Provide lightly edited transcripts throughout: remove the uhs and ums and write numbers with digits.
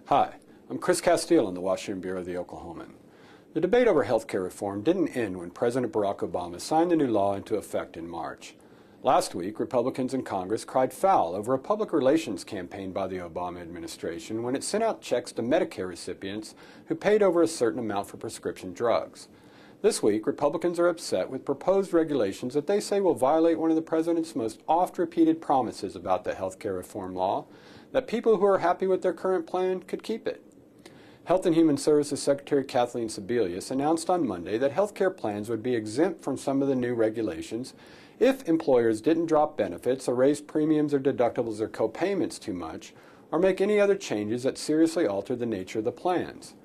Hi, I'm Chris Casteel in the Washington Bureau of the Oklahoman. The debate over health care reform didn't end when President Barack Obama signed the new law into effect in March. Last week, Republicans in Congress cried foul over a public relations campaign by the Obama administration when it sent out checks to Medicare recipients who paid over a certain amount for prescription drugs. This week, Republicans are upset with proposed regulations that they say will violate one of the president's most oft-repeated promises about the health care reform law, that people who are happy with their current plan could keep it. Health and Human Services Secretary Kathleen Sebelius announced on Monday that health care plans would be exempt from some of the new regulations if employers didn't drop benefits or raise premiums or deductibles or co-payments too much, or make any other changes that seriously alter the nature of the plans.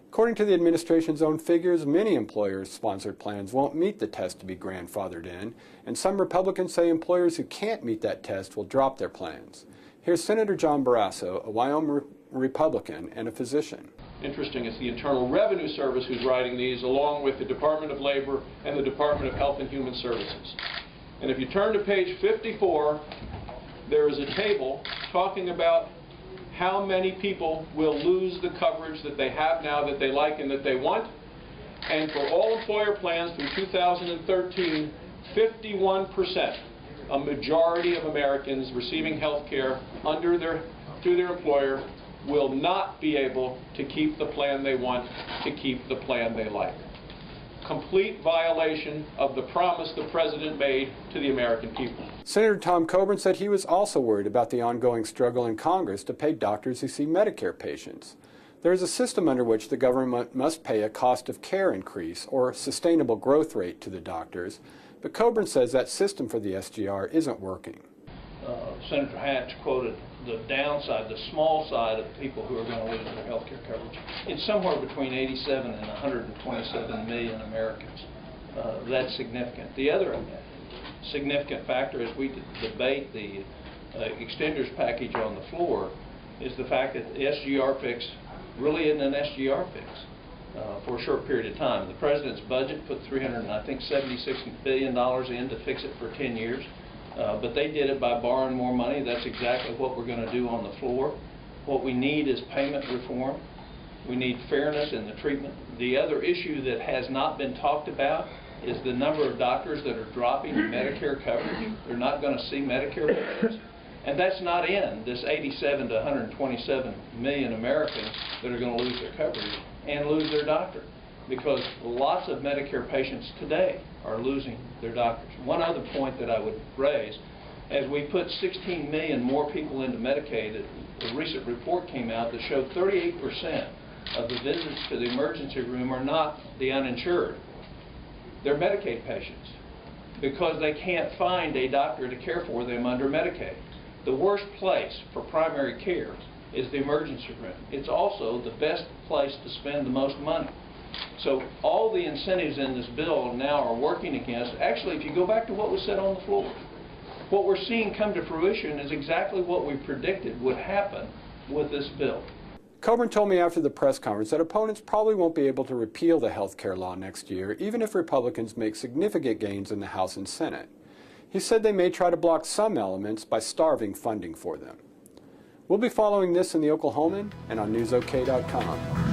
According to the administration's own figures, many employer-sponsored plans won't meet the test to be grandfathered in, and some Republicans say employers who can't meet that test will drop their plans. Here's Senator John Barrasso, a Wyoming Republican and a physician. Interesting, it's the Internal Revenue Service who's writing these, along with the Department of Labor and the Department of Health and Human Services. And if you turn to page 54, there is a table talking about how many people will lose the coverage that they have now that they like and that they want. And for all employer plans through 2013, 51%, a majority of Americans receiving health care through their employer, will not be able to keep the plan they want, to keep the plan they like. Complete violation of the promise the President made to the American people. Senator Tom Coburn said he was also worried about the ongoing struggle in Congress to pay doctors who see Medicare patients. There is a system under which the government must pay a cost of care increase or sustainable growth rate to the doctors, but Coburn says that system for the SGR isn't working. Senator Hatch quoted the downside, the small side of people who are going to lose their health care coverage. It's somewhere between 87 and 127 million Americans. That's significant. The other significant factor as we debate the extenders package on the floor is the fact that the SGR fix really isn't an SGR fix for a short period of time. The President's budget put $376 billion in to fix it for 10 years. But they did it by borrowing more money. That's exactly what we're going to do on the floor. What we need is payment reform. We need fairness in the treatment. The other issue that has not been talked about is the number of doctors that are dropping Medicare coverage. They're not going to see Medicare patients. And that's not in this 87 to 127 million Americans that are going to lose their coverage and lose their doctor, because lots of Medicare patients today are losing their doctors. One other point that I would raise, as we put 16 million more people into Medicaid, a recent report came out that showed 38% of the visits to the emergency room are not the uninsured. They're Medicaid patients because they can't find a doctor to care for them under Medicaid. The worst place for primary care is the emergency room. It's also the best place to spend the most money. So all the incentives in this bill now are working against. Actually, if you go back to what was said on the floor, what we're seeing come to fruition is exactly what we predicted would happen with this bill. Coburn told me after the press conference that opponents probably won't be able to repeal the health care law next year, even if Republicans make significant gains in the House and Senate. He said they may try to block some elements by starving funding for them. We'll be following this in the Oklahoman and on newsok.com.